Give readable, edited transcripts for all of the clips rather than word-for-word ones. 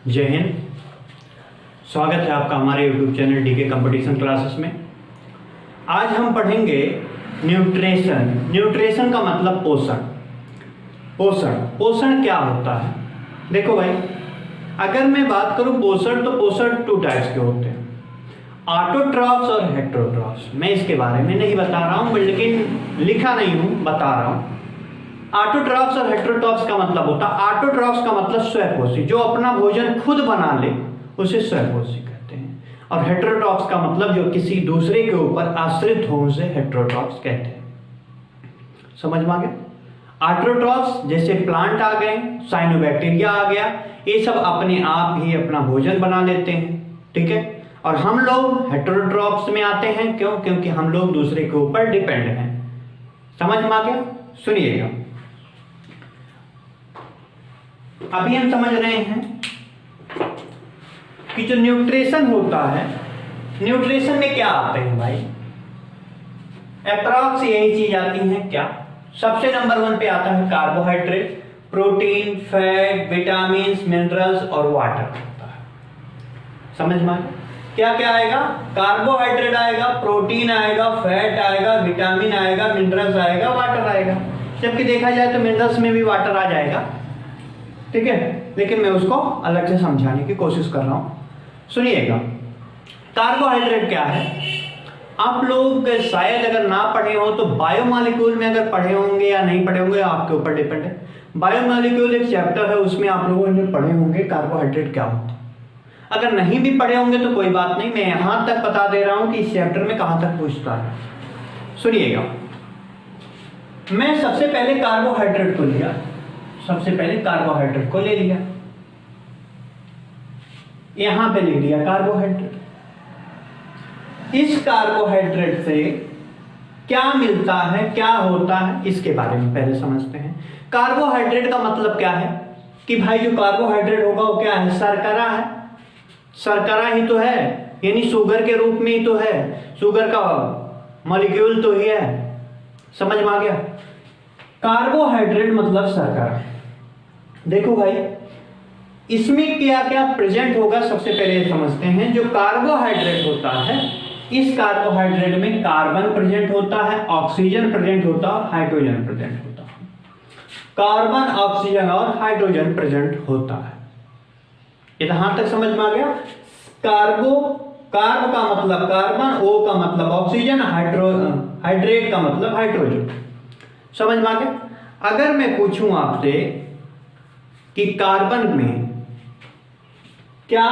जय हिंद। स्वागत है आपका हमारे YouTube channel DK competition classes में। आज हम पढ़ेंगे न्यूट्रिशन। न्यूट्रिशन का मतलब पोषण। पोषण क्या होता है? देखो भाई, अगर मैं बात करूं पोषण, तो पोषण 2 टाइप्स के होते हैं, ऑटोट्रॉफ्स और हेटेरोट्रॉफ्स। मैं इसके बारे में नहीं बता रहा हूं, लेकिन लिखा नहीं हूं, बता रहा हूं। ऑटोट्रॉफ्स और हेटेरोट्रॉफ्स का मतलब होता है, ऑटोट्रॉफ्स का मतलब स्वयंपोषी, जो अपना भोजन खुद बना ले उसे स्वयंपोषी कहते हैं, और हेटेरोट्रॉफ्स का मतलब जो किसी दूसरे के ऊपर आश्रित हो उसे हेटेरोट्रॉफ्स कहते हैं। समझ में आ गया? ऑटोट्रॉफ्स जैसे प्लांट आ गए, साइनोबैक्टीरिया आ गया, ये सब अपने आप ही अपना भोजन बना लेते हैं, ठीक है। और हम लोग हेटेरोट्रॉफ्स में आते हैं, क्यों? क्योंकि हम लोग दूसरे के ऊपर डिपेंड हैं। समझ में आ गया? सुनिएगा, अभी हम समझ रहे हैं कि जो न्यूट्रिशन होता है, न्यूट्रिशन में क्या आते हैं भाई? अप्रॉक्स यही चीज आती है। क्या? सबसे नंबर 1 पे आता है carbohydrate, protein, fat, vitamin, minerals और वाटर होता है। समझ में? क्या क्या आएगा? कार्बोहाइड्रेट आएगा, प्रोटीन आएगा, फैट आएगा, विटामिन आएगा, मिनरल्स आएगा, वाटर आएगा। जबकि देखा जाए तो मिनरल्स में भी वाटर आ जाएगा, ठीक है, लेकिन मैं उसको अलग से समझाने की कोशिश कर रहा हूं। सुनिएगा, कार्बोहाइड्रेट क्या है? आप लोग शायद अगर ना पढ़े हो तो बायोमॉलिक्यूल में अगर पढ़े होंगे या नहीं पढ़े होंगे, आपके ऊपर डिपेंड है। बायोमॉलिक्यूल एक चैप्टर है, उसमें आप लोगों ने पढ़े होंगे कार्बोहाइड्रेट क्या होता है। अगर नहीं भी पढ़े होंगे तो कोई बात नहीं, मैं यहां तक बता दे रहा हूं कि इस चैप्टर में कहां तक पूछता है। सुनिएगा, मैं सबसे पहले कार्बोहाइड्रेट को लिया, सबसे पहले कार्बोहाइड्रेट को ले लिया, यहां पे ले लिया कार्बोहाइड्रेट। इस कार्बोहाइड्रेट से क्या मिलता है, क्या होता है, इसके बारे में पहले समझते हैं। कार्बोहाइड्रेट का मतलब क्या है कि भाई जो कार्बोहाइड्रेट होगा वो क्या है? शर्करा है। शर्करा ही तो है, यानी शुगर के रूप में ही तो है, शुगर का मॉलिक्यूल तो ही है। समझ में आ गया? कार्बोहाइड्रेट मतलब शर्करा। देखो भाई, इसमें क्या क्या प्रेजेंट होगा, सबसे पहले समझते हैं। जो कार्बोहाइड्रेट होता है, इस कार्बोहाइड्रेट में कार्बन प्रेजेंट होता है, ऑक्सीजन प्रेजेंट होता है, हाइड्रोजन प्रेजेंट होता है। कार्बन, ऑक्सीजन और हाइड्रोजन प्रेजेंट होता है। यहां तक समझ में आ गया? कार्ब का मतलब कार्बन, ओ का मतलब ऑक्सीजन, हाइड्रेट का मतलब हाइड्रोजन। समझ में आ गया? अगर मैं पूछूं आपसे कि कार्बन में क्या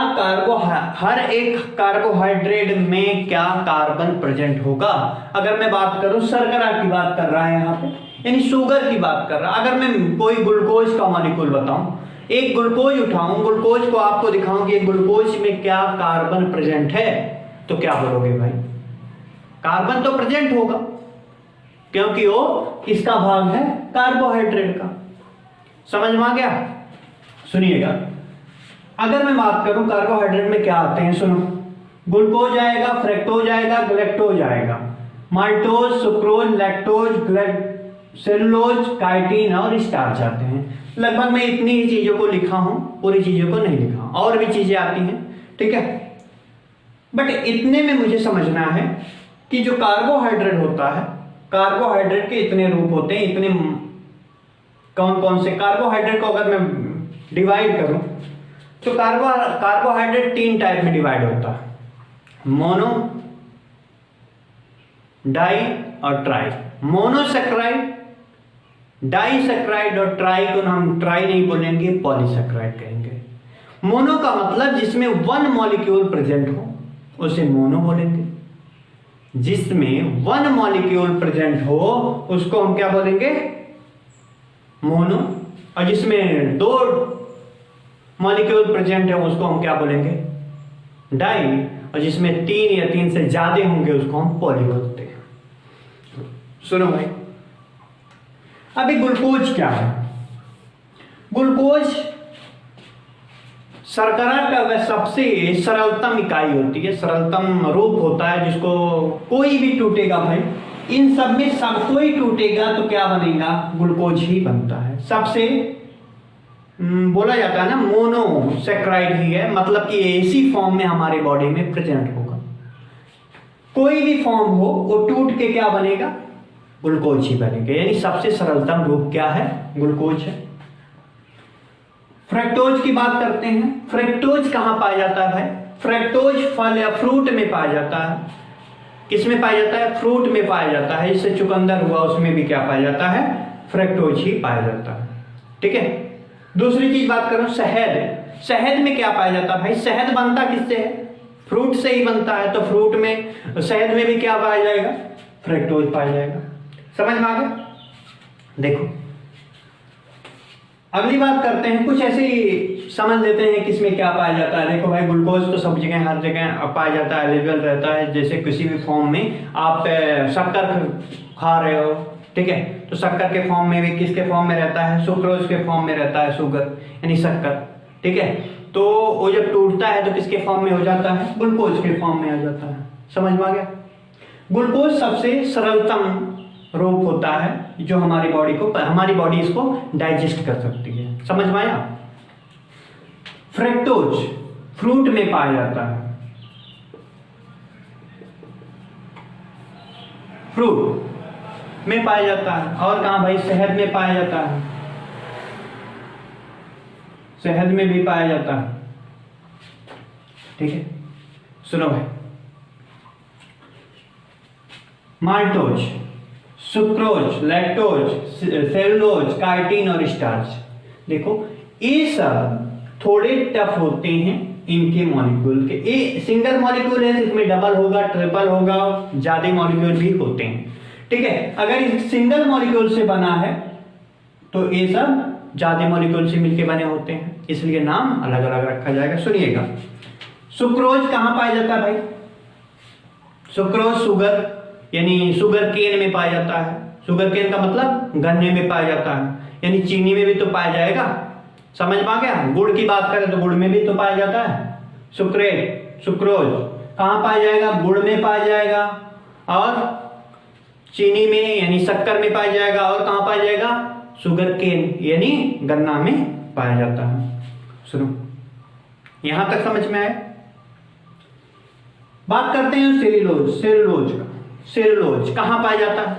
हर एक कार्बोहाइड्रेट में क्या कार्बन प्रेजेंट होगा? अगर मैं बात करूं, शर्करा की बात कर रहा है यहां पे, यानी शुगर की बात कर रहा। अगर मैं कोई ग्लूकोज का मॉलिक्यूल बताऊं, एक ग्लूकोज उठाऊं, ग्लूकोज को आपको दिखाऊं कि ग्लूकोज में क्या कार्बन प्रेजेंट है, तो क्या बोलोगे भाई? कार्बन तो प्रेजेंट होगा, क्योंकि वो किसका भाग है? कार्बोहाइड्रेट का। समझ में आ गया? सुनिएगा, अगर मैं बात करूं कार्बोहाइड्रेट में क्या आते हैं, सुनो। ग्लूकोज आएगा, फ्रक्टोज आएगा, गलेक्टोज आएगा, maltose, sucrose, lactose, cellulose, chitin और स्टार्च आते हैं। लगभग मैं इतनी ही चीजों को लिखा हूं, पूरी चीजों को नहीं लिखा, और भी चीजें आती हैं, ठीक है। बट इतने में मुझे समझना है कि जो कार्बोहाइड्रेट होता है, कार्बोहाइड्रेट के इतने रूप होते हैं, इतने कौन कौन से कार्बोहाइड्रेट को अगर मैं डिवाइड करूं तो कार्बोहाइड्रेट 3 टाइप में डिवाइड होता है, मोनो, डाई और ट्राई। मोनोसैकराइड, डाइसैकराइड और ट्राई को हम ट्राई नहीं बोलेंगे, पॉलीसैकराइड कहेंगे। मोनो का मतलब जिसमें 1 मॉलिक्यूल प्रेजेंट हो उसे मोनो बोलेंगे, जिसमें 1 मॉलिक्यूल प्रेजेंट हो उसको हम क्या बोलेंगे? मोनो। और जिसमें 2 मॉलिक्यूल प्रेजेंट है उसको हम क्या बोलेंगे? डाई। और जिसमें 3 या 3 से ज्यादा होंगे उसको हम पॉली बोलते हैं। सुनो भाई, अभी ग्लूकोज क्या है? ग्लूकोज शर्करा का वह सबसे सरलतम इकाई होती है, सरलतम रूप होता है, जिसको कोई भी टूटेगा भाई, इन सब में सब कोई टूटेगा तो क्या बनेगा? ग्लूकोज ही बनता है। सबसे बोला जाता है ना मोनोसेक्राइड ही है, मतलब कि ऐसी फॉर्म में हमारे बॉडी में प्रेजेंट होगा। कोई भी फॉर्म हो वो टूट के क्या बनेगा, ग्लूकोज ही बनेगा। यानी सबसे सरलतम रूप क्या है, ग्लूकोज है। फ्रक्टोज की बात करते हैं। फ्रक्टोज कहां पाया जाता है भाई? फ्रक्टोज फल या फ्रूट में पाया जाता है। किस में पाया जाता है? फ्रूट में पाया जाता है। इससे चुकंदर हुआ, उसमें भी क्या पाया जाता है? फ्रक्टोज ही पाया जाता है। ठीक है। दूसरी चीज बात करूं, शहद। शहद में क्या पाया जाता है भाई? शहद बनता किससे है? फ्रूट से ही बनता है। तो फ्रूट में, शहद में भी क्या पाया जाएगा? फ्रक्टोज पाया जाएगा। समझ में आ गया? देखो अगली बात करते हैं, कुछ ऐसे ही समझ लेते हैं किसमें क्या पाया जाता है। देखो भाई, ग्लूकोज तो सब जगह, हर जगह पाया जाता है, अवेलेबल रहता है। जैसे किसी भी फॉर्म में आप शक्कर खा रहे हो, ठीक है, तो शक्कर के फॉर्म में भी किसके फॉर्म में रहता है? सुक्रोज के फॉर्म में रहता है, शुगर यानी शक्कर। ठीक है, तो वो जब टूटता है तो किसके फॉर्म में हो जाता है? ग्लूकोज के फॉर्म में आ जाता है। समझ में आ गया? ग्लूकोज सबसे सरलतम रूप होता है जो हमारी बॉडी इसको डाइजेस्ट कर सकती है। समझ में आया? फ्रक्टोज फ्रूट में पाया जाता है, फ्रूट में पाया जाता है। और कहां भाई? शहद में पाया जाता है, शहद में भी पाया जाता है। ठीक है, सुनो भाई, maltose, sucrose, lactose, cellulose, chitin और स्टार्च। देखो ये सब थोड़े टफ होते हैं इनके मॉलिक्यूल के। ये सिंगल मॉलिक्यूल है, इसमें डबल होगा, ट्रिपल होगा, ज्यादा मॉलिक्यूल भी होते हैं। ठीक है, अगर इस सिंगल मॉलिक्यूल से बना है तो ये सब ज्यादा मॉलिक्यूल से मिलके बने होते हैं, इसलिए नाम अलग अलग रखा जाएगा। सुनिएगा, सुक्रोज कहां पाया जाता है भाई? सुक्रोज शुगर यानी शुगर केन में पाया जाता है। शुगर केन का मतलब गन्ने में पाया जाता है, यानी चीनी में भी तो पाया जाएगा। समझ पा गया? गुड़ की बात करें तो गुड़ में भी तो पाया जाता है सुक्रोज। कहां पाया जाएगा? गुड़ में पाया जाएगा, और चीनी में यानी शक्कर में पाया जाएगा, और कहां पाया जाएगा? शुगर केन यानी गन्ना में पाया जाता है। सुनो, यहां तक समझ में आए? बात करते हैं सेलुलोज का। सेलुलोज कहां पाया जाता है?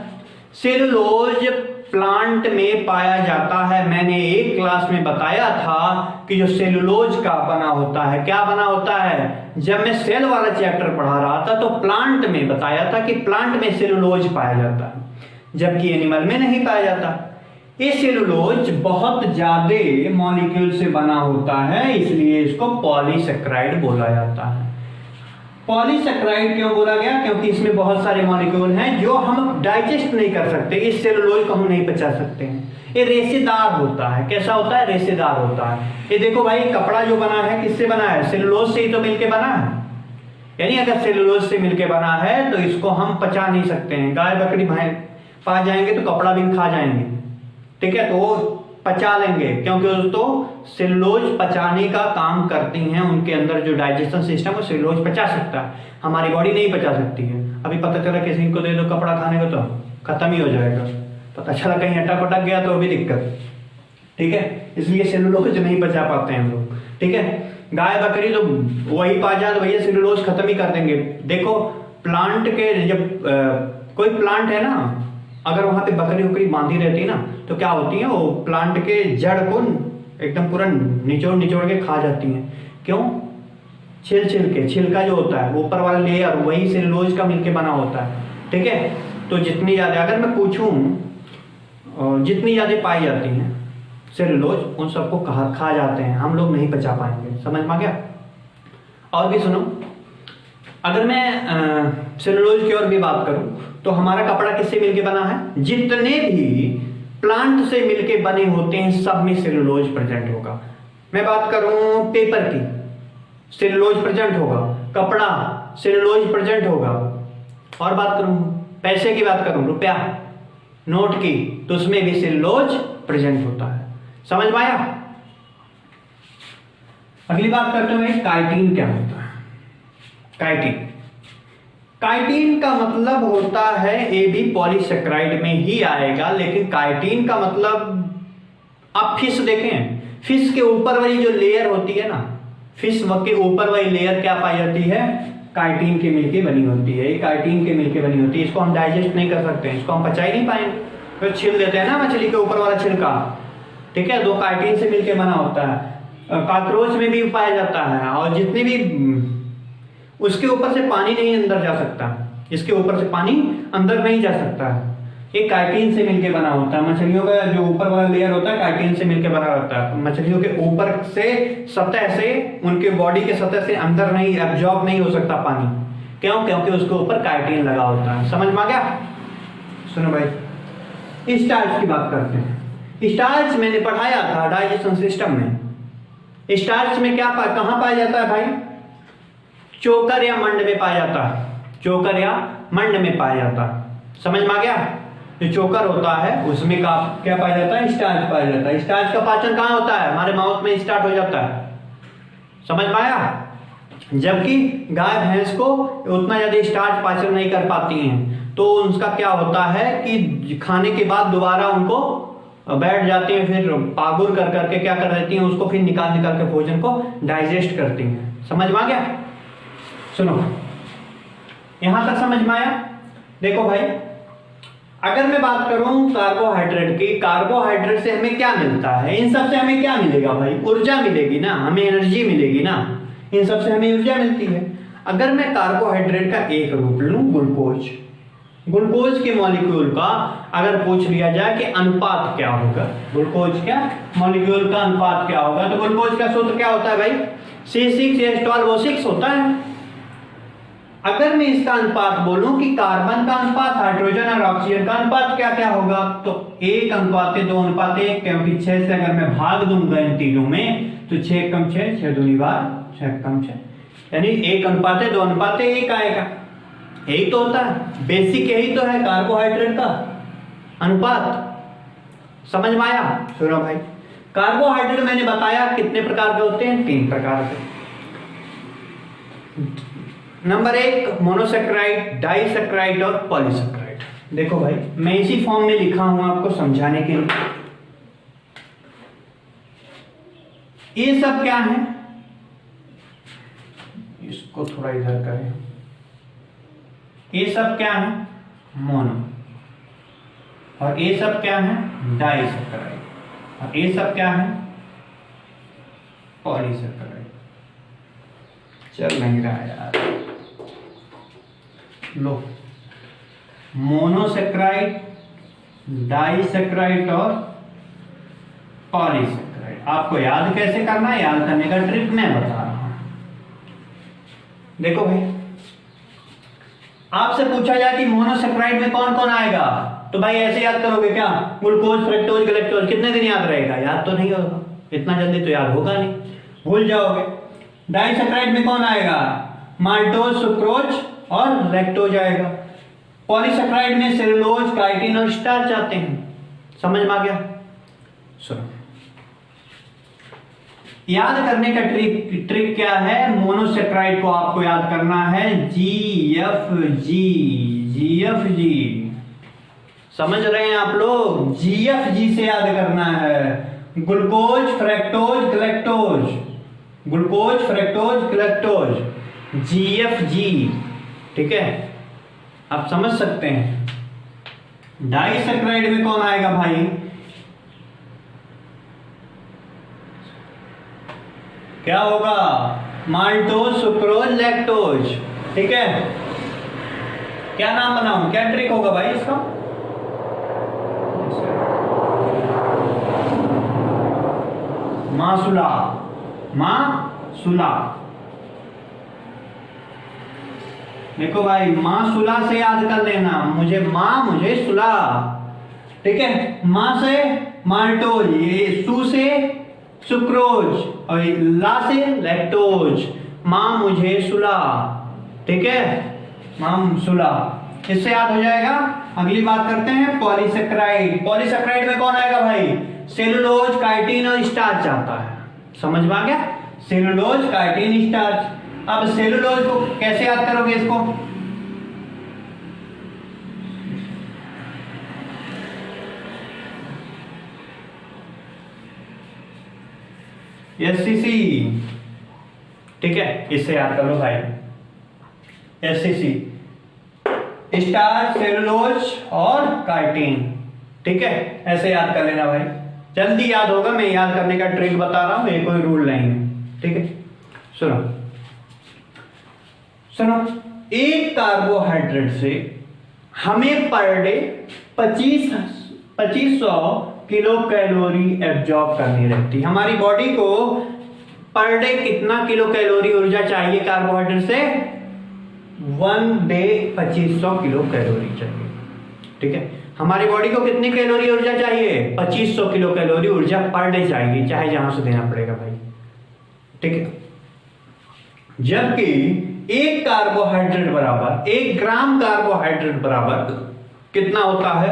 सेलुलोज प्लांट में पाया जाता है। मैंने एक क्लास में बताया था कि जो सेलुलोज का बना होता है, क्या बना होता है? जब मैं सेल वाला चैप्टर पढ़ा रहा था तो प्लांट में बताया था कि प्लांट में सेलुलोज पाया जाता है, जबकि एनिमल में नहीं पाया जाता। ये सेलुलोज बहुत ज्यादा मॉलिक्यूल से बना होता है, इसलिए इसको पॉलीसेक्राइड बोला जाता है। पॉलीसेक्राइड क्यों बोला गया? क्योंकि इसमें बहुत सारे मॉलिक्यूल हैं जो हम डाइजेस्ट नहीं कर सकते। इस सेलुलोज को हम नहीं पचा सकते हैं। ये रेशेदार होता है। कैसा होता है? रेशेदार होता है। ये देखो भाई, कपड़ा जो बना है किससे बना है? सेलुलोज से ही तो मिलके बना है। यानी अगर सेलुलोज से मिलके बना है तो इसको हम पचा नहीं सकते हैं। गाय बकरी पा जाएंगे तो कपड़ा भी खा जाएंगे, ठीक है, तो वो पचा लेंगे, क्योंकि दोस्तों सेलुलोज पचाने का काम करती हैं। उनके अंदर जो डाइजेशन सिस्टम है सेलुलोज पचा सकता है, हमारी बॉडी नहीं पचा सकती है। अभी पता चला किसी को दे दो कपड़ा खाने को तो खत्म ही हो जाएगा। पता चला कहीं अटक पटक गया तो भी दिक्कत, ठीक है, इसलिए सेलुलोज नहीं पचा पाते हैं हम लोग। ठीक है, गाय बकरी तो वही पा जाए तो भैया सेलुलोज खत्म ही कर देंगे। देखो प्लांट के जब कोई प्लांट है ना, अगर वहां पे बकरी उकरी बांधी रहती है ना तो क्या होती है, वो प्लांट के जड़ को एकदम पूरा निचोड़ के खा जाती हैं। क्यों? छिल के, छिलका जो होता है ऊपर वाला लेयर वही सेलुलोज का मिलके बना होता है। ठीक है, तो जितनी ज्यादा, अगर मैं पूछूं जितनी ज्यादा पाई जाती हैं सेलुलोज, उन सबको खा जाते हैं, हम लोग नहीं पचा पाएंगे। समझ में गया? और भी सुनो, अगर मैं सेलुलोज की और भी बात करूं तो हमारा कपड़ा किससे मिलके बना है? जितने भी प्लांट से मिलके बने होते हैं सब में सेलुलोज प्रेजेंट होगा। मैं बात करूं पेपर की, सेलुलोज प्रेजेंट होगा। कपड़ा, सेलुलोज प्रेजेंट होगा। और बात करूं पैसे की, बात करूं रुपया नोट की, तो उसमें भी सेलुलोज प्रेजेंट होता है। समझ में आया? अगली बात करते हुए काइटिन क्या होता है? काइटिन का मतलब होता है, ये भी पॉलीसेक्राइड में ही आएगा, लेकिन काइटिन का मतलब, आप फिश देखें, फिश के ऊपर वाली जो लेयर होती है ना, फिश के ऊपर वाली लेयर क्या पाई जाती है? काइटिन के मिलके बनी होती है। ये काइटिन के मिलके बनी होती है। इसको हम डाइजेस्ट नहीं कर सकते हैं, इसको हम पचा ही नहीं पाएंगे। फिर छील देते हैं ना मछली के ऊपर वाला छिलका, ठीक है, दो काइटिन से मिलके बना होता है। काकरोच में भी पाया जाता है, और जितने भी उसके ऊपर से पानी नहीं अंदर जा सकता, इसके ऊपर से पानी अंदर नहीं जा सकता है। ये काइटिन से मिलके बना होता है। मछलियों का जो ऊपर वाला लेयर होता है काइटिन से मिलके बना होता है। मछलियों के ऊपर से सतह से, उनके बॉडी के सतह से अंदर नहीं एब्जॉर्ब नहीं हो सकता पानी। क्यों? क्योंकि उसके ऊपर काइटिन लगा होता है। समझ में आ गया? सुनो भाई, स्टार्च की बात करते हैं। स्टार्च मैंने पढ़ाया था डाइजेशन सिस्टम में। स्टार्च में क्या कहां पाया जाता है भाई? चोकर या मंड में पाया जाता है। चोकर या मंड में पाया जाता है। समझ में आ गया? जो चोकर होता है उसमें क्या पाया जाता है? स्टार्च पाया जाता है। स्टार्च का पाचन कहाँ होता है? हमारे माउथ में स्टार्ट हो जाता है। समझ पाया? जबकि गाय भैंस को उतना ज्यादा स्टार्च पाचन नहीं कर पाती हैं, तो उसका क्या होता है कि खाने के बाद दोबारा उनको बैठ जाती हैं, फिर पागुर कर करके क्या कर देती हैं, उसको फिर निकाल के भोजन को डाइजेस्ट करती हैं। समझ में आ गया? सुनो, यहां तक समझ में आया? देखो भाई, अगर मैं बात करूं कार्बोहाइड्रेट की, कार्बोहाइड्रेट से हमें क्या मिलता है? इन सब से हमें क्या मिलेगा भाई? ऊर्जा मिलेगी ना, हमें एनर्जी मिलेगी ना, इन सब से हमें ऊर्जा मिलती है। अगर मैं कार्बोहाइड्रेट का एक रूप लूं, ग्लूकोज, ग्लूकोज के मॉलिक्यूल का अगर पूछ लिया जाए कि अनुपात क्या होगा, ग्लूकोज क्या मॉलिक्यूल का अनुपात क्या होगा, तो ग्लूकोज का सूत्र क्या होता है भाई? C6H12O6 होता है। अगर मैं इसका अनुपात बोलूं कि कार्बन का अनुपात, हाइड्रोजन और ऑक्सीजन का अनुपात क्या क्या होगा, तो 1:2:1, क्योंकि 6 से अगर मैं भाग दूंगा इन तीनों में तो 6 कम 6, 6 दूनी 12, 6 कम 6, यानी 1:2:1 आएगा। यही तो होता है, बेसिक यही तो है कार्बोहाइड्रेट का अनुपात। समझ में आया? सुनो भाई, कार्बोहाइड्रेट मैंने बताया कितने प्रकार के होते हैं? 3 प्रकार के। नंबर 1 मोनोसेक्राइड, डाइसेक्राइड और पॉलीसेक्राइड। देखो भाई, मैं इसी फॉर्म में लिखा हूं आपको समझाने के लिए। ये सब क्या है? इसको थोड़ा इधर करें। ये सब क्या है? मोनो। और ये सब क्या है? डाइसेक्राइड। और ये सब क्या है? पॉलीसेक्राइड। चल नहीं रहा यार, लो, मोनोसेक्राइड, डाइसेक्राइड और पॉलीसेक्राइड। आपको याद कैसे करना है? याद करने का ट्रिक मैं बता रहा हूं। देखो भाई, आपसे पूछा जाए कि मोनोसेक्राइड में कौन कौन आएगा, तो भाई ऐसे याद करोगे क्या? Glucose, fructose, galactose. कितने दिन याद रहेगा? याद तो नहीं होगा, इतना जल्दी तो याद होगा नहीं, भूल जाओगे। डाइसेक्राइड में कौन आएगा? माल्टोज, सुक्रोज और लैक्टोज आएगा। पॉलीसेक्राइड में सेलुलोज, काइटिन और स्टार्च आते हैं। समझ में आ गया? सुनो, याद करने का ट्रिक क्या है? मोनोसेक्राइड को आपको याद करना है GFG। GFG समझ रहे हैं आप लोग? GFG से याद करना है। Glucose, fructose, galactose, glucose, fructose, galactose, GFG। ठीक है, आप समझ सकते हैं। डाइसेक्राइड में कौन आएगा भाई? क्या होगा? Maltose, sucrose, lactose. ठीक है, क्या नाम बनाऊं? क्या ट्रिक होगा भाई इसका? मासुला, मासुला। देखो भाई, मासुला से याद कर लेना, मुझे मुझे सुला। ठीक है, मां से माल्टोज, ये सु से सुक्रोज और ला से लैक्टोज। मां मुझे सुला। ठीक है, मां सुला, इससे याद हो जाएगा। अगली बात करते हैं पॉलीसेक्राइड। पॉलीसेक्राइड में कौन आएगा भाई? सेलुलोज, काइटिन और स्टार्च आता है। समझ में आ गया? Cellulose, chitin, starch. अब सेलुलोज को कैसे याद करोगे? इसको SCC, ठीक है, इससे याद कर लो भाई, SCC स्टार्च, सेलुलोज और काइटिन, ठीक है, ऐसे याद कर लेना भाई, जल्दी याद होगा। मैं याद करने का ट्रिक बता रहा हूं, ये कोई रूल नहीं है, ठीक है। सुनो सुनो, एक कार्बोहाइड्रेट से हमें per day 2500 kilo calorie absorb करनी रहती है। हमारी बॉडी को पर डे कितना किलो कैलोरी ऊर्जा चाहिए कार्बोहाइड्रेट से? 1 डे 2500 किलो कैलोरी चाहिए, ठीक है। हमारी बॉडी को कितनी कैलोरी ऊर्जा चाहिए? 2500 किलो कैलोरी ऊर्जा पर डे चाहिए, चाहे जहां से देना पड़ेगा भाई, ठीक है। जबकि एक कार्बोहाइड्रेट बराबर, 1 ग्राम कार्बोहाइड्रेट बराबर कितना होता है?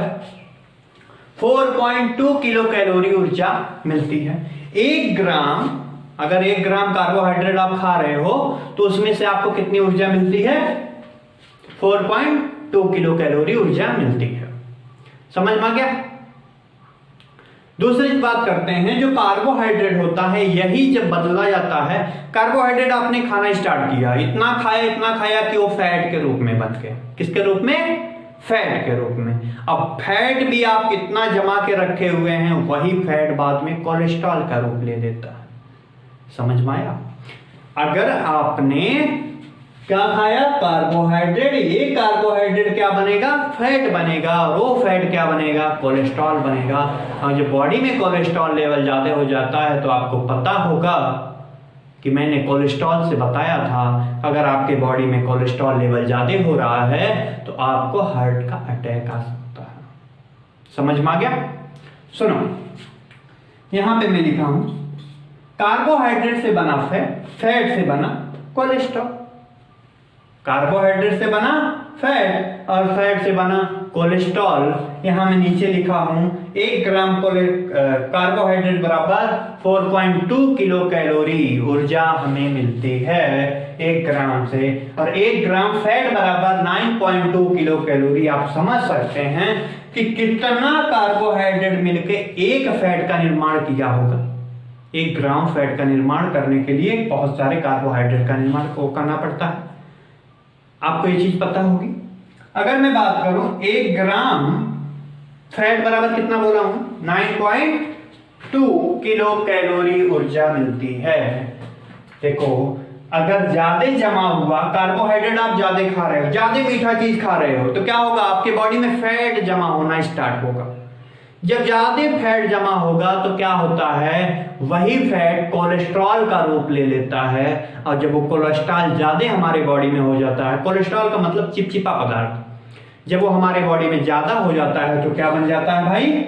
4.2 किलो कैलोरी ऊर्जा मिलती है। 1 ग्राम, अगर 1 ग्राम कार्बोहाइड्रेट आप खा रहे हो तो उसमें से आपको कितनी ऊर्जा मिलती है? 4.2 किलो कैलोरी ऊर्जा मिलती है। समझ में आ गया? दूसरी बात करते हैं, जो कार्बोहाइड्रेट होता है यही जब बदला जाता है, कार्बोहाइड्रेट आपने खाना स्टार्ट किया, इतना खाया कि वो फैट के रूप में बन गया। किसके रूप में? फैट के रूप में। अब फैट भी आप कितना जमा के रखे हुए हैं, वही फैट बाद में कोलेस्ट्रॉल का रूप ले लेता है। समझ में आया? अगर आपने क्या खाया? कार्बोहाइड्रेट, ये कार्बोहाइड्रेट क्या बनेगा? फैट बनेगा, और वो फैट क्या बनेगा? कोलेस्ट्रॉल बनेगा। और जब बॉडी में कोलेस्ट्रॉल लेवल ज्यादा हो जाता है तो आपको पता होगा कि मैंने कोलेस्ट्रॉल से बताया था, अगर आपके बॉडी में कोलेस्ट्रॉल लेवल ज्यादा हो रहा है तो आपको हार्ट का अटैक आ सकता है। समझ में आ गया? सुनो, यहां पे मैं लिखा हूं, कार्बोहाइड्रेट से बना फैट से बना कोलेस्ट्रॉल। कार्बोहाइड्रेट से बना फैट और फैट से बना कोलेस्ट्रॉल। यहां मैं नीचे लिखा हूं, 1 ग्राम कार्बोहाइड्रेट बराबर 4.2 किलो कैलोरी ऊर्जा हमें मिलती है 1 ग्राम से, और 1 ग्राम फैट बराबर 9.2 किलो कैलोरी। आप समझ सकते हैं कि कितना कार्बोहाइड्रेट मिलके एक फैट का निर्माण किया होगा। 1 ग्राम फैट का निर्माण करने के लिए बहुत सारे कार्बोहाइड्रेट का निर्माण को करना पड़ता है। आपको ये चीज पता होगी। अगर मैं बात करूं, 1 ग्राम फैट बराबर कितना बोला हूं? 9.2 किलो कैलोरी ऊर्जा मिलती है। देखो, अगर ज्यादा जमा हुआ कार्बोहाइड्रेट, आप ज्यादा खा रहे हो, ज्यादा मीठा चीज खा रहे हो, तो क्या होगा? आपके बॉडी में फैट जमा होना स्टार्ट होगा। जब ज्यादा फैट जमा होगा तो क्या होता है? वही फैट कोलेस्ट्रॉल का रूप ले लेता है, और जब वो कोलेस्ट्रॉल ज्यादा हमारे बॉडी में हो जाता है, कोलेस्ट्रॉल का मतलब चिपचिपा पदार्थ, जब वो हमारे बॉडी में ज्यादा हो जाता है तो क्या बन जाता है भाई?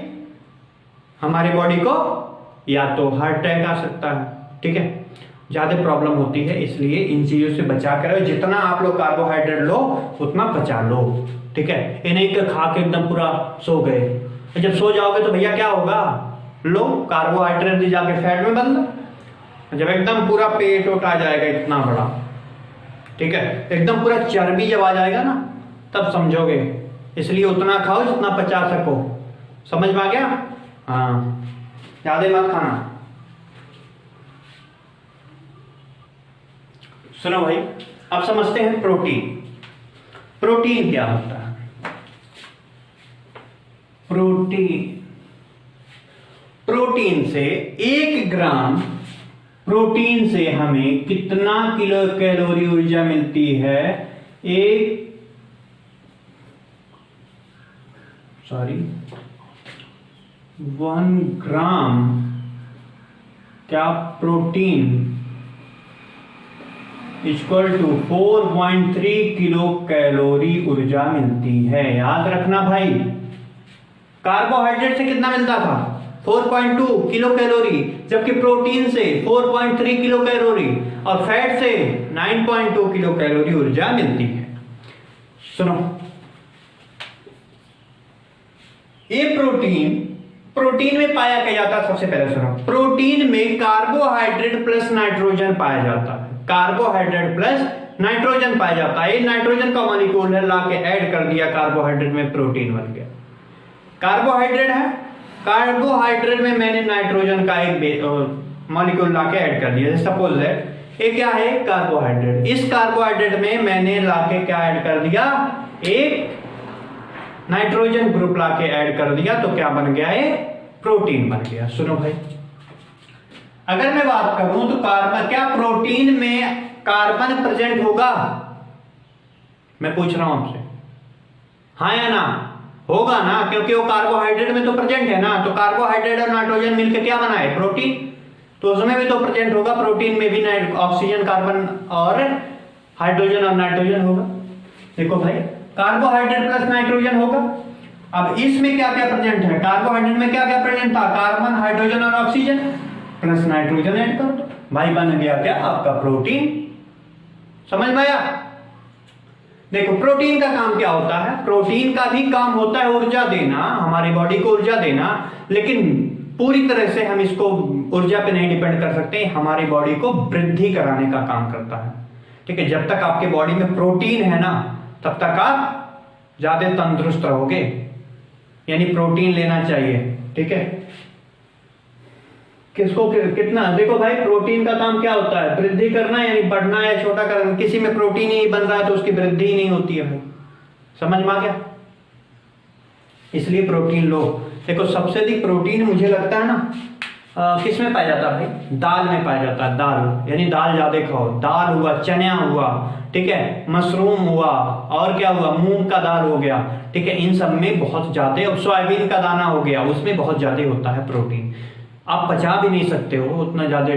हमारे बॉडी को या तो हार्ट अटैक आ सकता है, ठीक है, ज्यादा प्रॉब्लम होती है। इसलिए इन चीजों से बचा कर रहो। जितना आप लोग कार्बोहाइड्रेट लो उतना बचा लो, ठीक है। इन्हें खा के एकदम पूरा सो गए, जब सो जाओगे तो भैया क्या होगा? लो, कार्बोहाइड्रेट भी जाके फैट में बदल, जब एकदम पूरा पेट उठ आ जाएगा इतना बड़ा, ठीक है, एकदम पूरा चर्बी जब आ जाएगा ना, तब समझोगे। इसलिए उतना खाओ जितना पचा सको। समझ में आ गया? हाँ, ज्यादा मत खाना। सुनो भाई, अब समझते हैं प्रोटीन। प्रोटीन क्या होता है? प्रोटीन से 1 ग्राम प्रोटीन से हमें कितना किलो कैलोरी ऊर्जा मिलती है? 1 ग्राम क्या protein equal to 4.3 kilo calorie ऊर्जा मिलती है। याद रखना भाई, कार्बोहाइड्रेट से कितना मिलता था? 4.2 किलो कैलोरी, जबकि प्रोटीन से 4.3 किलो कैलोरी और फैट से 9.2 किलो कैलोरी ऊर्जा मिलती है। सुनो, ये प्रोटीन में पाया क्या जाता है? सबसे पहले सुनो, प्रोटीन में कार्बोहाइड्रेट प्लस नाइट्रोजन पाया जाता है। कार्बोहाइड्रेट प्लस नाइट्रोजन पाया जाता है। ये नाइट्रोजन का मॉलिक्यूल है, ला के ऐड कर दिया कार्बोहाइड्रेट में, प्रोटीन बन गया। कार्बोहाइड्रेट है, कार्बोहाइड्रेट में मैंने नाइट्रोजन का एक मॉलिक्यूल लाके ऐड कर दिया। सपोज दैट ये क्या है, कार्बोहाइड्रेट। इस कार्बोहाइड्रेट में मैंने लाके क्या ऐड कर दिया, एक नाइट्रोजन ग्रुप लाके ऐड कर दिया, तो क्या बन गया, ये प्रोटीन बन गया। सुनो भाई, अगर मैं बात करूं तो कार्बन, क्या प्रोटीन में कार्बन प्रेजेंट होगा? मैं पूछ रहा हूं आपसे, हाँ या ना? होगा ना, क्योंकि वो कार्बोहाइड्रेट में तो प्रेजेंट है ना। तो कार्बोहाइड्रेट और नाइट्रोजन मिलकर क्या बना है, प्रोटीन। तो उसमें भी तो प्रेजेंट होगा, प्रोटीन में भी ऑक्सीजन, कार्बन और हाइड्रोजन और नाइट्रोजन होगा। देखो भाई, कार्बोहाइड्रेट प्लस नाइट्रोजन होगा। अब इसमें क्या क्या प्रेजेंट है, कार्बोहाइड्रेट में क्या क्या प्रेजेंट था, कार्बन, हाइड्रोजन और ऑक्सीजन, प्लस नाइट्रोजन ऐड कर दो भाई, बन गया क्या आपका प्रोटीन। समझ में आया? देखो, प्रोटीन का काम क्या होता है, प्रोटीन का भी काम होता है ऊर्जा देना, हमारी बॉडी को ऊर्जा देना, लेकिन पूरी तरह से हम इसको ऊर्जा पे नहीं डिपेंड कर सकते, हमारी बॉडी को वृद्धि कराने का काम करता है। ठीक है, जब तक आपके बॉडी में प्रोटीन है ना, तब तक आप ज्यादा तंदुरुस्त रहोगे, यानी प्रोटीन लेना चाहिए। ठीक है, किसको कितना, देखो भाई, प्रोटीन का काम क्या होता है, वृद्धि करना, यानी बढ़ना या छोटा करना। किसी में प्रोटीन ही बन रहा है तो उसकी वृद्धि ही नहीं होती है भाई। समझ में आ गया? इसलिए प्रोटीन लो। देखो, सबसे अधिक प्रोटीन मुझे लगता है ना किस में पाया जाता है भाई, दाल में पाया जाता है। दाल, यानी दाल ज्यादा खाओ, दाल हुआ, चना हुआ, ठीक है, मशरूम हुआ, और क्या हुआ, मूंग का दाल हो गया। ठीक है, इन सब में बहुत ज्यादा, और सोयाबीन का दाना हो गया, उसमें बहुत ज्यादा होता है प्रोटीन। आप पचा भी नहीं सकते हो, उतना ज्यादा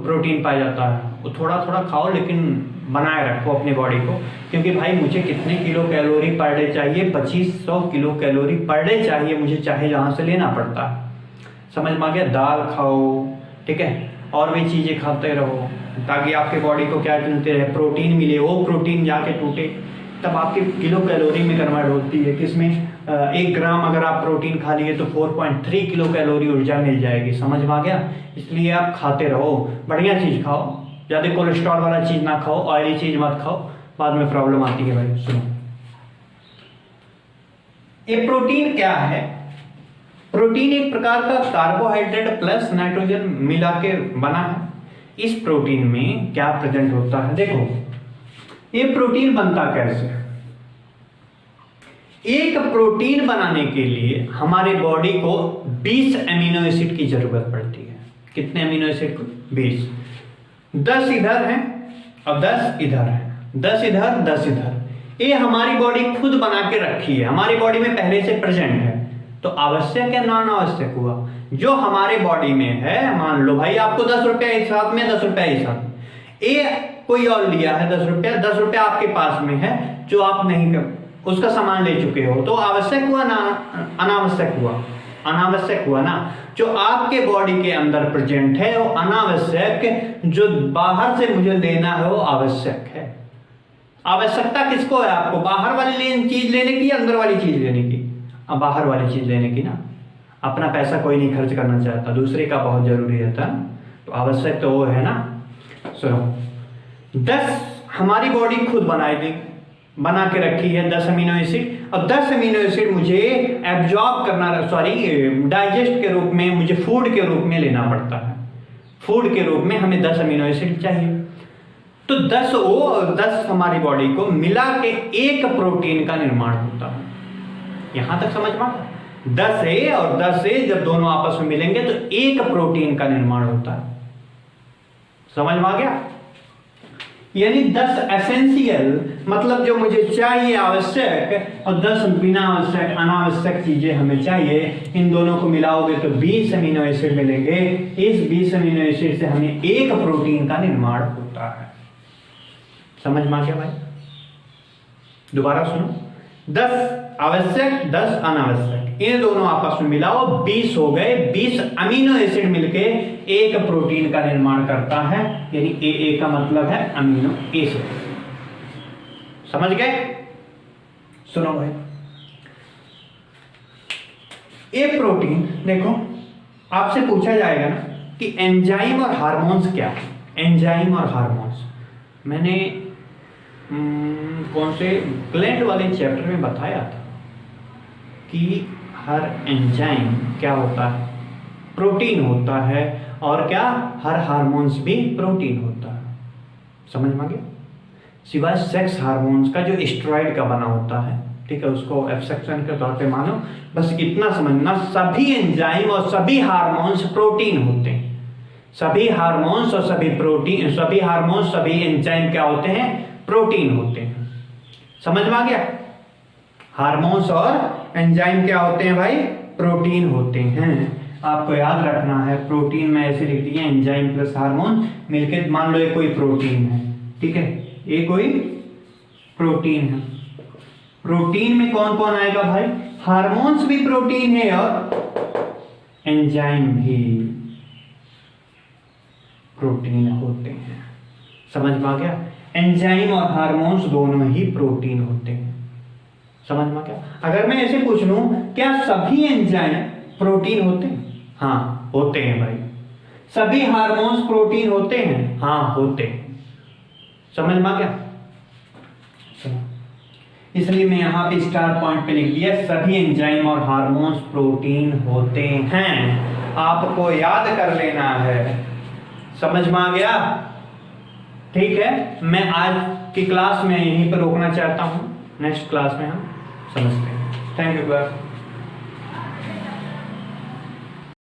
प्रोटीन पाया जाता है। वो थोड़ा थोड़ा खाओ, लेकिन बनाए रखो अपनी बॉडी को, क्योंकि भाई मुझे कितने किलो कैलोरी पर डे चाहिए, 2500 किलो कैलोरी पर डे चाहिए मुझे, चाहे जहाँ से लेना पड़ता है। समझ में आ गया? दाल खाओ, ठीक है, और भी चीज़ें खाते रहो, ताकि आपके बॉडी को क्या मिलते रहे, प्रोटीन मिले। वो प्रोटीन जाके टूटे, तब आपकी किलो कैलोरी में कन्वर्ट होती है। किसमें? 1 ग्राम अगर आप प्रोटीन खा लिए तो 4.3 किलो कैलोरी ऊर्जा मिल जाएगी। समझ में आ गया? इसलिए आप खाते रहो, बढ़िया चीज़ खाओ, ज़्यादा कोलेस्ट्रॉल वाला चीज़ ना खाओ, ऑयली चीज़ मत खाओ, बाद में प्रॉब्लम आती है भाई। सुनो, ये प्रोटीन क्या है? प्रोटीन एक प्रकार का कार्बोहाइड्रेट प्लस नाइट्रोजन मिला के बना है। इस प्रोटीन में क्या प्रेजेंट होता है, देखो, ये प्रोटीन बनता कैसे? एक प्रोटीन बनाने के लिए हमारे बॉडी को 20 अमीनो एसिड की जरूरत पड़ती है। कितने अमीनो एसिड को? 20। 10 इधर हैं और 10 इधर हैं, 10 इधर 10 इधर। ये हमारी बॉडी खुद बना के रखी है, हमारी बॉडी में पहले से प्रेजेंट है। तो आवश्यक या नॉन आवश्यक हुआ? जो हमारे बॉडी में है, मान लो भाई आपको 10 रुपया एक साथ में, 10 रुपया एक साथ में, ये कोई और लिया है 10 रुपया, 10 रुपया आपके पास में है जो आप नहीं कर, उसका सामान ले चुके हो, तो आवश्यक हुआ ना अनावश्यक हुआ? अनावश्यक हुआ ना। जो आपके बॉडी के अंदर प्रेजेंट है वो अनावश्यक, जो बाहर से मुझे लेना है वो आवश्यक है। आवश्यकता किसको है? आपको बाहर वाली चीज लेने की, अंदर वाली चीज लेने की? अब बाहर वाली चीज लेने की ना। अपना पैसा कोई नहीं खर्च करना चाहता, दूसरे का बहुत जरूरी रहता है, तो आवश्यक तो वो है ना। सुनो, 10 हमारी बॉडी खुद बनाएगी, बना के रखी है 10 अमीनो एसिड, और 10 अमीनो एसिड मुझे एब्जॉर्ब करना, डाइजेस्ट के रूप में, मुझे फूड के रूप में लेना पड़ता है। फूड के रूप में हमें 10 अमीनो एसिड चाहिए, तो 10 हमारी बॉडी को मिला के एक प्रोटीन का निर्माण होता है। यहां तक समझ में? 10 ए और 10 ए जब दोनों आपस में मिलेंगे तो एक प्रोटीन का निर्माण होता है। समझ में आ गया? यानी 10 एसेंशियल, मतलब जो मुझे चाहिए आवश्यक, और 10 बिना आवश्यक अनावश्यक चीजें हमें चाहिए। इन दोनों को मिलाओगे तो 20 अमीनो एसिड मिलेंगे। इस 20 अमीनो एसिड से हमें एक प्रोटीन का निर्माण होता है। समझ में आ गया भाई? दोबारा सुनो, 10 आवश्यक, 10 अनावश्यक, इन दोनों आपस में मिलाओ, 20 हो गए। 20 अमीनो एसिड मिलके एक प्रोटीन का निर्माण करता है, यानी ए का मतलब है अमीनो एसिड। समझ गए? सुनो भाई, ये प्रोटीन, देखो, आपसे पूछा जाएगा ना कि एंजाइम और हार्मोन्स क्या है? एंजाइम और हार्मोन्स मैंने कौन से ग्लैंड वाले चैप्टर में बताया था कि हर एंजाइम क्या होता है, प्रोटीन होता है, और क्या हर हार्मोन्स भी प्रोटीन होता है। समझ में आ गया? सिवाय सेक्स हार्मोन्स का जो स्टेरॉइड का बना होता है, ठीक है, उसको एब्स्ट्रैक्शन के तौर पे मानो, बस इतना समझना, सभी एंजाइम और सभी हार्मोन्स प्रोटीन होते हैं। सभी हार्मोन्स और सभी प्रोटीन, सभी हार्मोन्स सभी एंजाइम क्या होते हैं, प्रोटीन होते हैं। समझ में आ गया? हार्मोन्स और एंजाइम क्या होते हैं भाई, प्रोटीन होते हैं। आपको याद रखना है, प्रोटीन में ऐसे लिख दिए एंजाइम प्लस हार्मोन मिलके, मान लो ये कोई प्रोटीन है, ठीक है, ये कोई प्रोटीन है। प्रोटीन में कौन कौन आएगा भाई, हार्मोन्स भी प्रोटीन है और एंजाइम भी प्रोटीन होते हैं। समझ में आ गया? एंजाइम और हार्मोन्स दोनों ही प्रोटीन होते हैं। समझ में आ गया? अगर मैं ऐसे पूछ लूं, क्या सभी एंजाइम प्रोटीन होते हैं? हाँ होते हैं भाई। सभी हार्मोन्स प्रोटीन होते हैं? हाँ होते हैं। समझ में आ गया? इसलिए मैं यहां पे स्टार पॉइंट पे लिख दिया, सभी एंजाइम और हार्मोन्स प्रोटीन होते हैं। आपको याद कर लेना है। समझ में आ गया? ठीक है, मैं आज की क्लास में यहीं पर रोकना चाहता हूं, नेक्स्ट क्लास में हम समझते हैं। Thank you class.